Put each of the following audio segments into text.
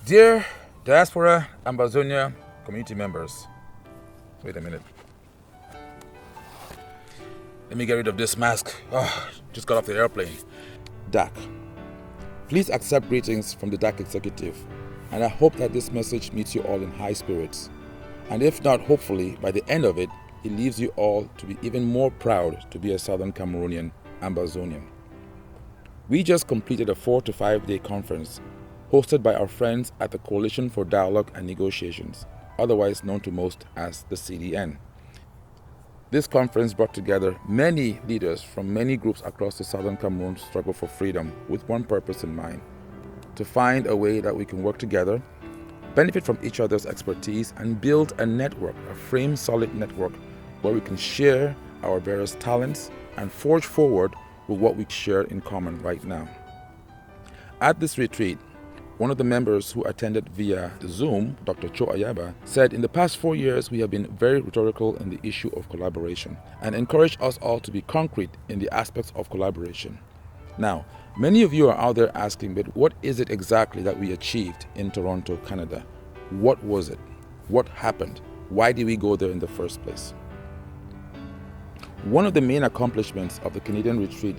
Dear Diaspora Ambazonia community members, wait a minute. Let me get rid of this mask. Just got off the airplane. DAC. Please accept greetings from the DAC executive, and I hope that this message meets you all in high spirits. And if not, hopefully, by the end of it, it leaves you all to be even more proud to be a Southern Cameroonian Ambazonian. We just completed a 4 to 5 day conference hosted by our friends at the Coalition for Dialogue and Negotiations, otherwise known to most as the CDN. This conference brought together many leaders from many groups across the Southern Cameroon struggle for freedom with one purpose in mind: to find a way that we can work together, benefit from each other's expertise, and build a network, a frame-solid network, where we can share our various talents and forge forward with what we share in common right now. At this retreat, one of the members who attended via Zoom, Dr. Cho Ayaba, said in the past 4 years we have been very rhetorical in the issue of collaboration and encouraged us all to be concrete in the aspects of collaboration. Now, many of you are out there asking, but what is it exactly that we achieved in Toronto, Canada? What was it? What happened? Why did we go there in the first place? One of the main accomplishments of the Canadian retreat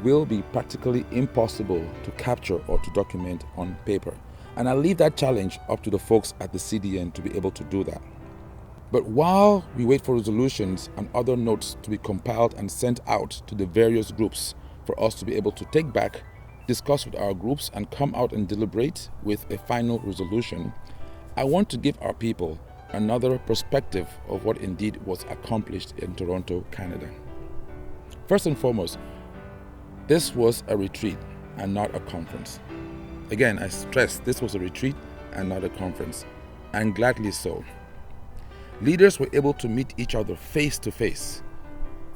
will be practically impossible to capture or to document on paper. And I leave that challenge up to the folks at the CDN to be able to do that. But while we wait for resolutions and other notes to be compiled and sent out to the various groups for us to be able to take back, discuss with our groups, and come out and deliberate with a final resolution, I want to give our people another perspective of what indeed was accomplished in Toronto, Canada. First and foremost, this was a retreat and not a conference. Again, I stress this was a retreat and not a conference, and gladly so. Leaders were able to meet each other face to face,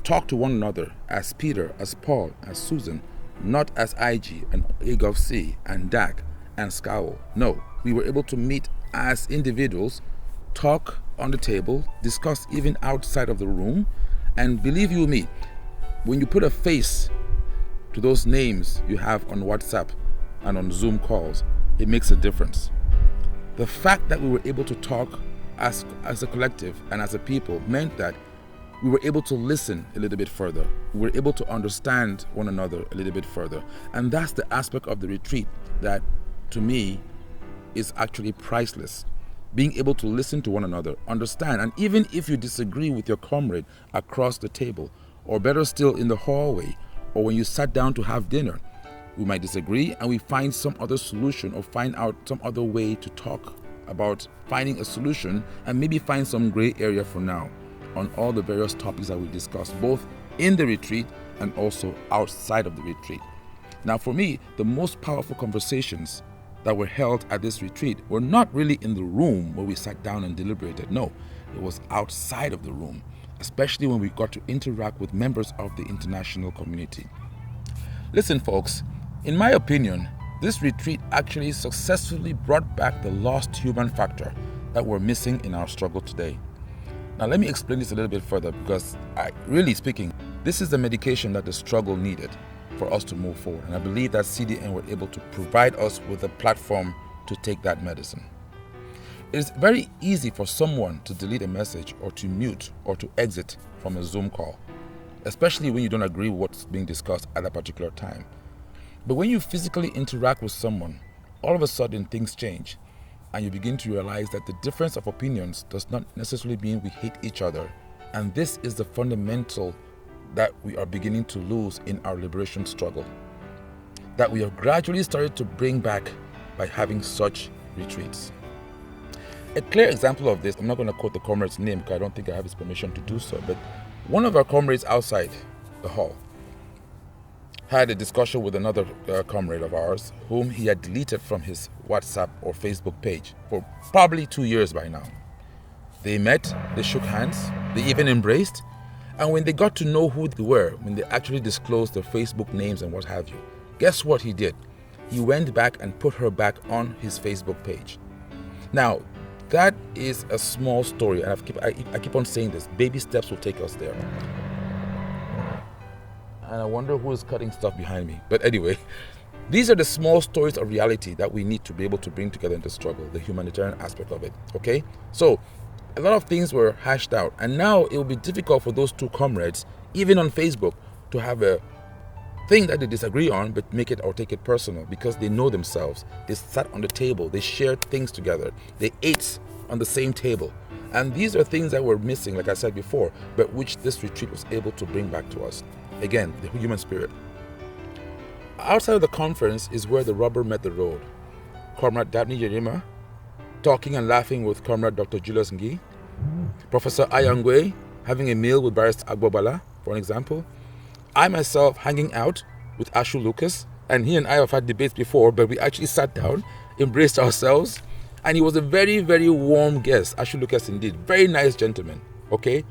talk to one another as Peter, as Paul, as Susan, not as IG and AGOVC and DAC and SCOWL. No, we were able to meet as individuals, talk on the table, discuss even outside of the room, and believe you me, when you put a face to those names you have on WhatsApp and on Zoom calls, it makes a difference. The fact that we were able to talk as a collective and as a people meant that we were able to listen a little bit further. We were able to understand one another a little bit further. And that's the aspect of the retreat that, to me, is actually priceless. Being able to listen to one another, understand, and even if you disagree with your comrade across the table, or better still in the hallway, or when you sat down to have dinner, we might disagree and we find some other solution or find out some other way to talk about finding a solution and maybe find some gray area for now on all the various topics that we discussed, both in the retreat and also outside of the retreat. Now, for me, the most powerful conversations that were held at this retreat were not really in the room where we sat down and deliberated. No, it was outside of the room, especially when we got to interact with members of the international community. Listen, folks, in my opinion, this retreat actually successfully brought back the lost human factor that we're missing in our struggle today. Now, let me explain this a little bit further because, really speaking, this is the medication that the struggle needed for us to move forward. And I believe that CDN were able to provide us with a platform to take that medicine. It is very easy for someone to delete a message or to mute or to exit from a Zoom call, especially when you don't agree with what's being discussed at a particular time. But when you physically interact with someone, all of a sudden things change and you begin to realize that the difference of opinions does not necessarily mean we hate each other. And this is the fundamental that we are beginning to lose in our liberation struggle, that we have gradually started to bring back by having such retreats. A clear example of this, I'm not going to quote the comrade's name because I don't think I have his permission to do so, but one of our comrades outside the hall had a discussion with another comrade of ours whom he had deleted from his WhatsApp or Facebook page for probably 2 years by now. They met, they shook hands, they even embraced, and when they got to know who they were, when they actually disclosed their Facebook names and what have you, guess what he did? He went back and put her back on his Facebook page. Now, that is a small story, and I keep on saying this. Baby steps will take us there. And I wonder who is cutting stuff behind me. But anyway, These are the small stories of reality that we need to be able to bring together in the struggle, the humanitarian aspect of it, okay? So a lot of things were hashed out, and now it will be difficult for those two comrades, even on Facebook, to have a thing that they disagree on but make it or take it personal, because they know themselves. They sat on the table, they shared things together, they ate on the same table. And these are things that were missing, like I said before, but which this retreat was able to bring back to us. Again, the human spirit. Outside of the conference is where the rubber met the road. Comrade Dabney Yerima talking and laughing with Comrade Dr. Julius Ngi, Professor Ayangwe having a meal with Barrister Agbobala, for an example. I myself hanging out with Ashu Lucas, and he and I have had debates before, but we actually sat down, embraced ourselves, and he was a very, very warm guest. Ashu Lucas indeed, very nice gentleman, okay?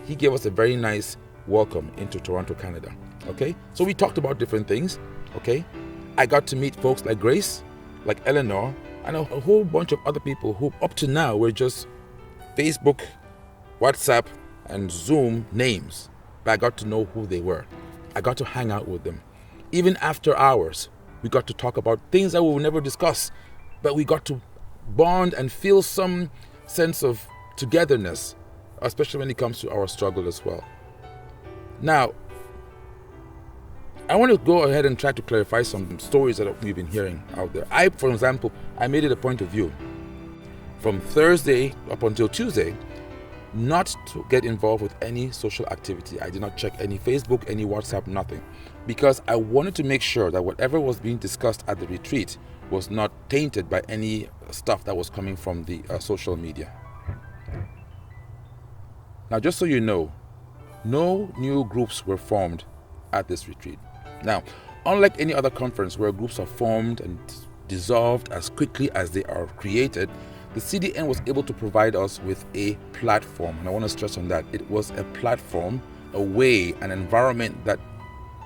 He gave us a very nice welcome into Toronto, Canada, okay? So we talked about different things, okay? I got to meet folks like Grace, like Eleanor, and a whole bunch of other people who up to now were just Facebook, WhatsApp, and Zoom names, but I got to know who they were. I got to hang out with them. Even after hours, we got to talk about things that we would never discuss, but we got to bond and feel some sense of togetherness, especially when it comes to our struggle as well. Now, I want to go ahead and try to clarify some stories that we've been hearing out there. For example, I made it a point of view from Thursday up until Tuesday not to get involved with any social activity. I did not check any Facebook, any WhatsApp, nothing, because I wanted to make sure that whatever was being discussed at the retreat was not tainted by any stuff that was coming from the social media. Now, just so you know, no new groups were formed at this retreat. Now, unlike any other conference where groups are formed and dissolved as quickly as they are created, the CDN was able to provide us with a platform. And I want to stress on that. It was a platform, a way, an environment that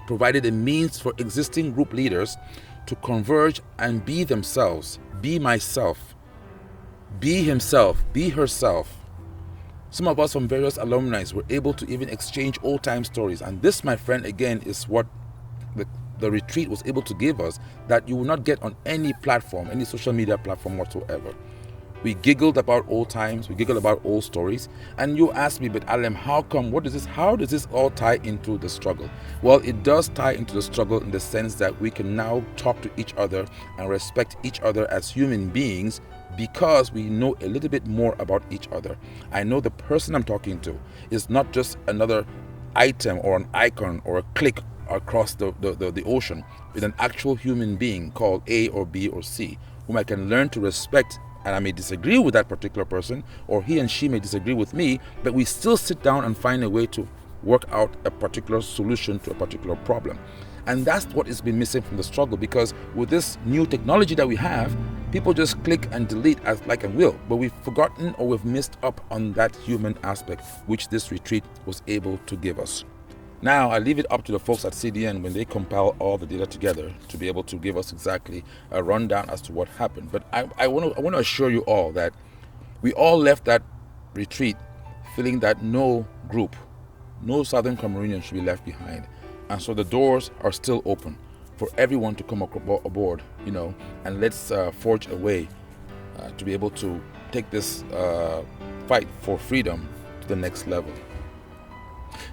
provided a means for existing group leaders to converge and be themselves, be myself, be himself, be herself. Some of us from various alumni were able to even exchange old-time stories. And this, my friend, again, is what the retreat was able to give us, that you will not get on any platform, any social media platform whatsoever. We giggled about old times, we giggled about old stories, and you asked me, but Alem, how come, how does this all tie into the struggle? Well, it does tie into the struggle in the sense that we can now talk to each other and respect each other as human beings because we know a little bit more about each other. I know the person I'm talking to is not just another item or an icon or a click across the ocean, with an actual human being called A or B or C, whom I can learn to respect. And I may disagree with that particular person, or he and she may disagree with me, but we still sit down and find a way to work out a particular solution to a particular problem. And that's what has been missing from the struggle, because with this new technology that we have, people just click and delete as like and will, but we've forgotten or we've missed up on that human aspect, which this retreat was able to give us. Now, I leave it up to the folks at CDN when they compile all the data together to be able to give us exactly a rundown as to what happened. But I want to assure you all that we all left that retreat feeling that no group, no Southern Cameroonian should be left behind. And so the doors are still open for everyone to come aboard, and let's forge a way to be able to take this fight for freedom to the next level.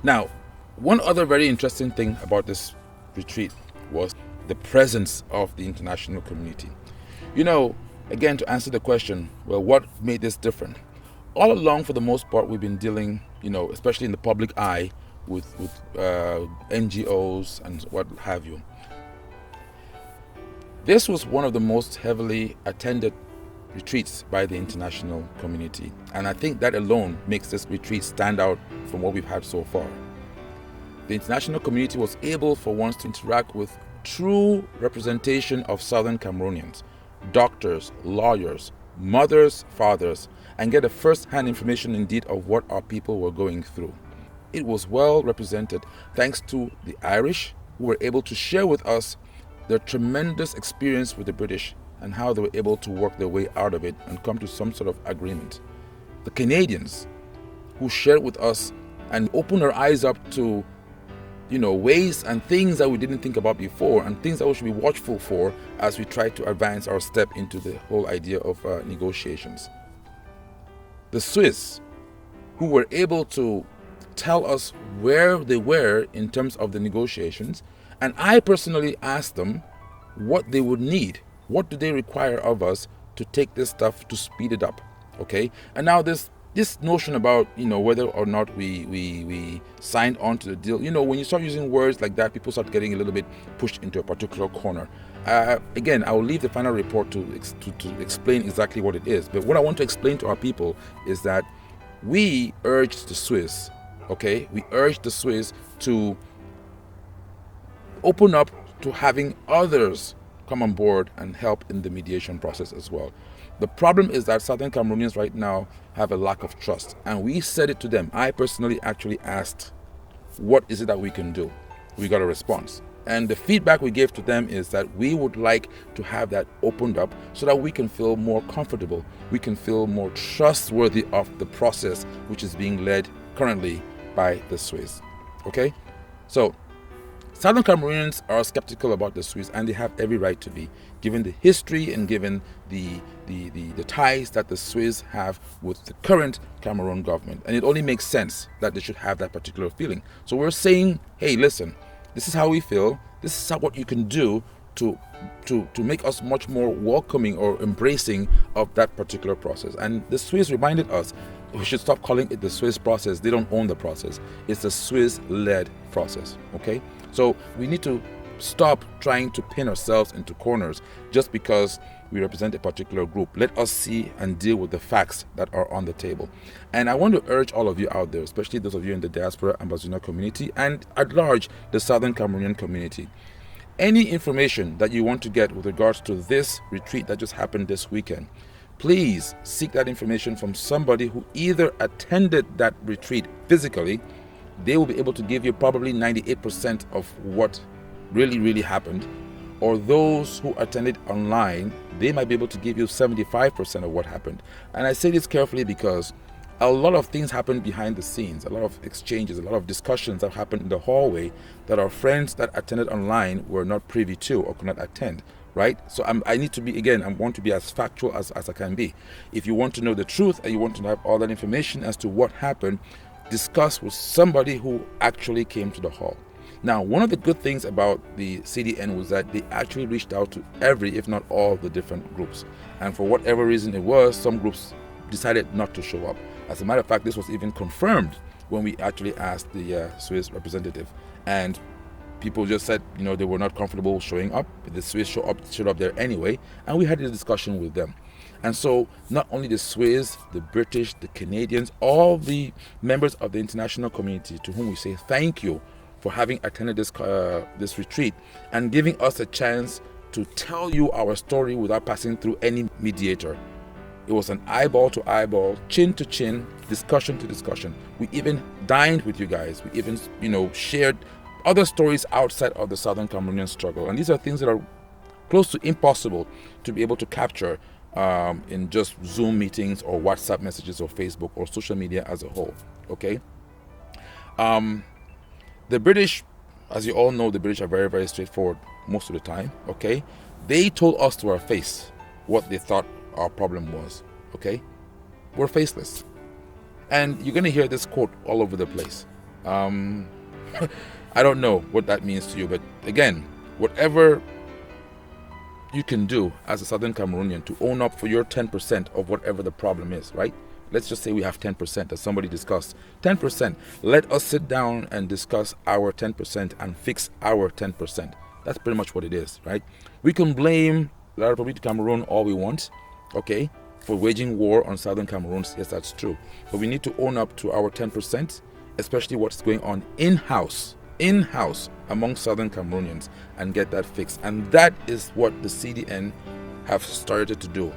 Now, one other very interesting thing about this retreat was the presence of the international community. Again, to answer the question, well, what made this different? All along, for the most part, we've been dealing, especially in the public eye, with NGOs and what have you. This was one of the most heavily attended retreats by the international community. And I think that alone makes this retreat stand out from what we've had so far. The international community was able for once to interact with true representation of Southern Cameroonians, doctors, lawyers, mothers, fathers, and get a first-hand information indeed of what our people were going through. It was well represented thanks to the Irish, who were able to share with us their tremendous experience with the British and how they were able to work their way out of it and come to some sort of agreement. The Canadians, who shared with us and opened our eyes up to ways and things that we didn't think about before, and things that we should be watchful for as we try to advance our step into the whole idea of negotiations. The Swiss, who were able to tell us where they were in terms of the negotiations, and I personally asked them what they would need, what do they require of us to take this stuff to speed it up, okay? And now this notion about whether or not we signed on to the deal, when you start using words like that, people start getting a little bit pushed into a particular corner. Again, I will leave the final report to explain exactly what it is, but what I want to explain to our people is that we urged the Swiss, okay, we urged the Swiss to open up to having others come on board and help in the mediation process as well. The problem is that Southern Cameroonians right now have a lack of trust, and we said it to them. I personally actually asked, what is it that we can do? We got a response, and the feedback we gave to them is that we would like to have that opened up so that we can feel more comfortable, we can feel more trustworthy of the process which is being led currently by the Swiss. Okay, so Southern Cameroonians are skeptical about the Swiss, and they have every right to be, given the history and given the ties that the Swiss have with the current Cameroon government. And it only makes sense that they should have that particular feeling. So we're saying, hey, listen, this is how we feel. This is what you can do to make us much more welcoming or embracing of that particular process. And the Swiss reminded us we should stop calling it the Swiss process. They don't own the process. It's the Swiss-led process, okay? So we need to stop trying to pin ourselves into corners just because we represent a particular group. Let us see and deal with the facts that are on the table. And I want to urge all of you out there, especially those of you in the diaspora Ambazonia community and at large the Southern Cameroonian community. Any information that you want to get with regards to this retreat that just happened this weekend, please seek that information from somebody who either attended that retreat physically. They will be able to give you probably 98% of what really happened, or those who attended online, they might be able to give you 75% of what happened. And I say this carefully because a lot of things happened behind the scenes, a lot of exchanges, a lot of discussions that happened in the hallway that our friends that attended online were not privy to or could not attend, right? So I need to be, again, I want to be as factual as I can be. If you want to know the truth and you want to have all that information as to what happened, discuss with somebody who actually came to the hall. Now, one of the good things about the CDN was that they actually reached out to every, if not all, the different groups. And for whatever reason it was, some groups decided not to show up. As a matter of fact, this was even confirmed when we actually asked the Swiss representative. And people just said, they were not comfortable showing up. The Swiss showed up there anyway, and we had a discussion with them. And so not only the Swiss, the British, the Canadians, all the members of the international community to whom we say thank you for having attended this retreat and giving us a chance to tell you our story without passing through any mediator. It was an eyeball to eyeball, chin to chin, discussion to discussion. We even dined with you guys. We even, shared other stories outside of the Southern Cameroonian struggle. And these are things that are close to impossible to be able to capture in just Zoom meetings or WhatsApp messages or Facebook or social media as a whole, okay? The British, as you all know, the British are very, very straightforward most of the time, okay? They told us to our face what they thought our problem was, okay? We're faceless. And you're going to hear this quote all over the place. I don't know what that means to you, but again, whatever you can do as a Southern Cameroonian to own up for your 10% of whatever the problem is, right? Let's just say we have 10%, as somebody discussed. 10%. Let us sit down and discuss our 10% and fix our 10%. That's pretty much what it is, right? We can blame the Republic of Cameroon all we want, okay, for waging war on Southern Cameroon. Yes, that's true. But we need to own up to our 10%, especially what's going on in-house among Southern Cameroonians, and get that fixed. And that is what the CDN have started to do.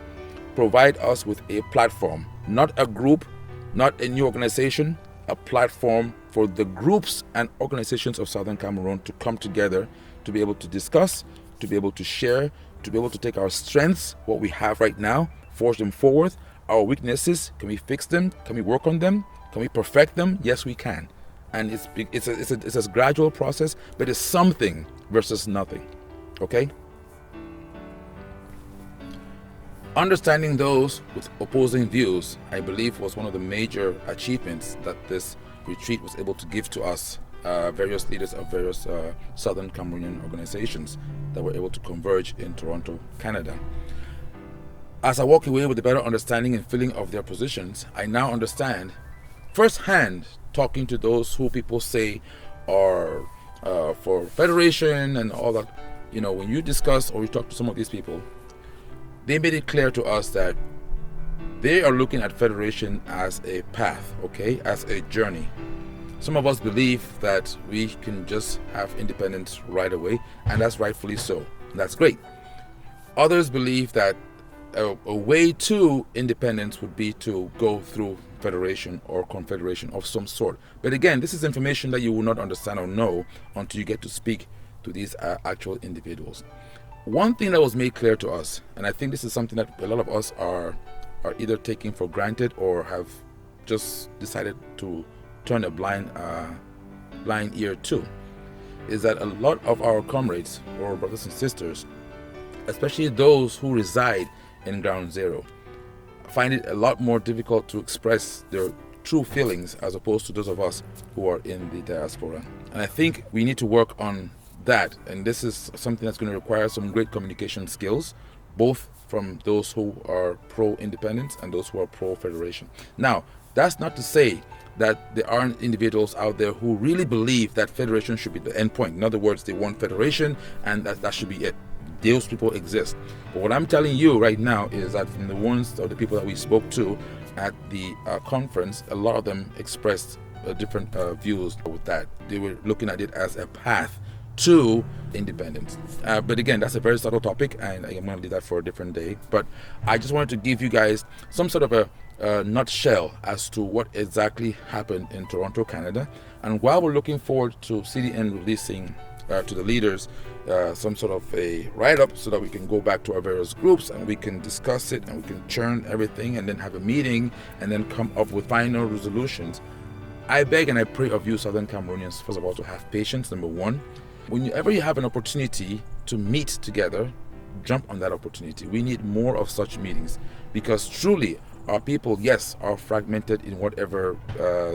Provide us with a platform, not a group, not a new organization, a platform for the groups and organizations of Southern Cameroon to come together, to be able to discuss, to be able to share, to be able to take our strengths, what we have right now, forge them forward. Our weaknesses, can we fix them? Can we work on them? Can we perfect them? Yes, we can. and it's a gradual process, but it's something versus nothing. Okay. Understanding those with opposing views, I believe, was one of the major achievements that this retreat was able to give to us, various leaders of various Southern Cameroonian organizations that were able to converge in Toronto, Canada. As I walk away with a better understanding and feeling of their positions, I now understand firsthand, talking to those who people say are for federation and all that. You know, when you discuss or you talk to some of these people, they made it clear to us that they are looking at federation as a path, okay, as a journey. Some of us believe that we can just have independence right away, and that's rightfully so. That's great. Others believe that a way to independence would be to go through federation or confederation of some sort. But again, this is information that you will not understand or know until you get to speak to these actual individuals. One thing that was made clear to us, and I think this is something that a lot of us are either taking for granted or have just decided to turn a blind ear to, is that a lot of our comrades or brothers and sisters, especially those who reside in Ground Zero, find it a lot more difficult to express their true feelings as opposed to those of us who are in the diaspora. And I think we need to work on that, and this is something that's going to require some great communication skills, both from those who are pro-independence and those who are pro-federation. Now, that's not to say that there aren't individuals out there who really believe that federation should be the end point. In other words, they want federation and that should be it. Those people exist. But what I'm telling you right now is that from the ones or the people that we spoke to at the conference, a lot of them expressed different views with that. They were looking at it as a path to independence. But again, that's a very subtle topic, and I'm going to leave that for a different day. But I just wanted to give you guys some sort of a nutshell as to what exactly happened in Toronto, Canada. And while we're looking forward to CDN releasing to the leaders some sort of a write-up so that we can go back to our various groups and we can discuss it and we can churn everything and then have a meeting and then come up with final resolutions, I beg and I pray of you, Southern Cameroonians, first of all, to have patience, number one. Whenever you have an opportunity to meet together, jump on that opportunity. We need more of such meetings because truly our people, yes, are fragmented in whatever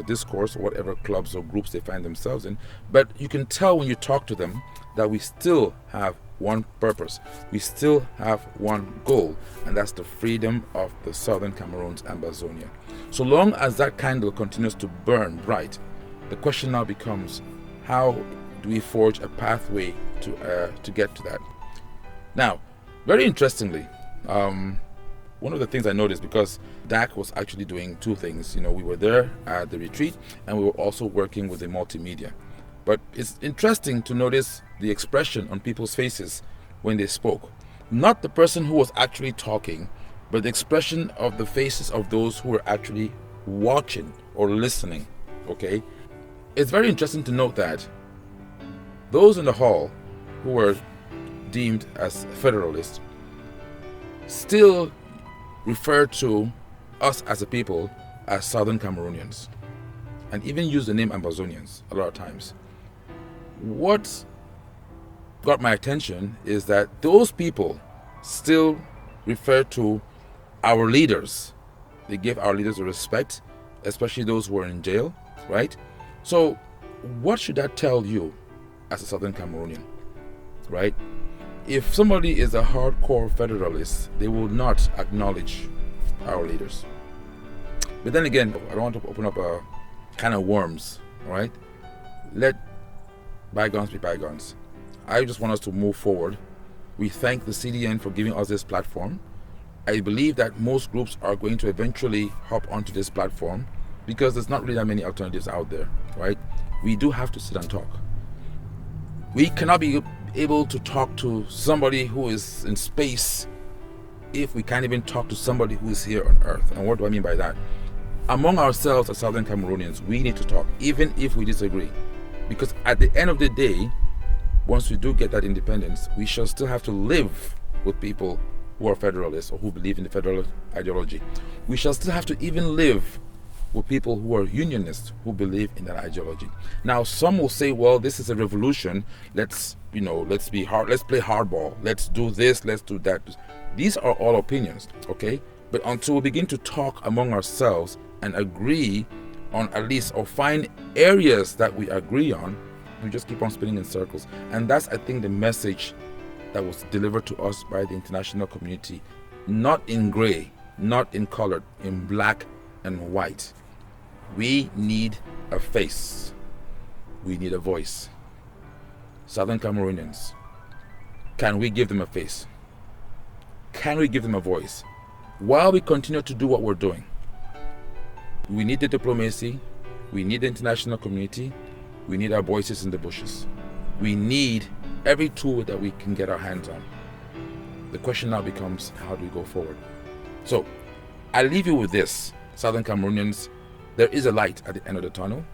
discourse, whatever clubs or groups they find themselves in, but you can tell when you talk to them that we still have one purpose. We still have one goal, and that's the freedom of the Southern Cameroons Ambazonia. So long as that candle continues to burn bright, the question now becomes, how do we forge a pathway to get to that? Now, very interestingly, one of the things I noticed, because DAC was actually doing two things. You know, we were there at the retreat and we were also working with the multimedia. But it's interesting to notice the expression on people's faces when they spoke. Not the person who was actually talking, but the expression of the faces of those who were actually watching or listening. Okay? It's very interesting to note that those in the hall who were deemed as federalists still refer to us as a people as Southern Cameroonians and even use the name Ambazonians a lot of times. What got my attention is that those people still refer to our leaders. They give our leaders a respect, especially those who are in jail, right? So what should that tell you as a Southern Cameroonian, right? If somebody is a hardcore federalist, they will not acknowledge our leaders. But then again, I don't want to open up a can of worms, all right? Let bygones be bygones. I just want us to move forward. We thank the CDN for giving us this platform. I believe that most groups are going to eventually hop onto this platform because there's not really that many alternatives out there, right? We do have to sit and talk. We cannot be able to talk to somebody who is in space if we can't even talk to somebody who is here on earth. And what do I mean by that? Among ourselves as Southern Cameroonians, we need to talk, even if we disagree. Because at the end of the day, once we do get that independence, we shall still have to live with people who are federalists or who believe in the federal ideology. We shall still have to even live with people who are unionists who believe in that ideology. Now, some will say, well, this is a revolution. Let's play hardball. Let's do this, let's do that. These are all opinions, okay? But until we begin to talk among ourselves and agree on at least, or find areas that we agree on, we just keep on spinning in circles. And that's, I think, the message that was delivered to us by the international community. Not in gray, not in colored, in black and white. We need a face. We need a voice. Southern Cameroonians, can we give them a face? Can we give them a voice? While we continue to do what we're doing, we need the diplomacy, we need the international community, we need our voices in the bushes. We need every tool that we can get our hands on. The question now becomes, how do we go forward? So, I leave you with this, Southern Cameroonians. There is a light at the end of the tunnel.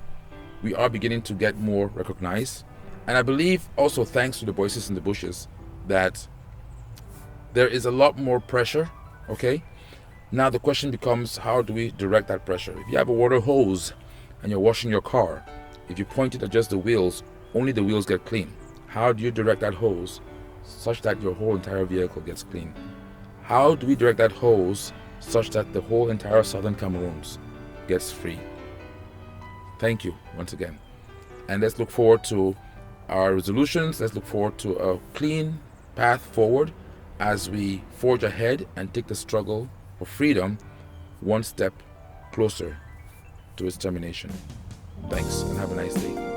We are beginning to get more recognized. And I believe also, thanks to the voices in the bushes, that there is a lot more pressure, okay? Now the question becomes, how do we direct that pressure? If you have a water hose and you're washing your car, if you point it at just the wheels, only the wheels get clean. How do you direct that hose such that your whole entire vehicle gets clean? How do we direct that hose such that the whole entire Southern Cameroons gets free? Thank you once again. And let's look forward to our resolutions. Let's look forward to a clean path forward as we forge ahead and take the struggle for freedom one step closer to its termination. Thanks, and have a nice day.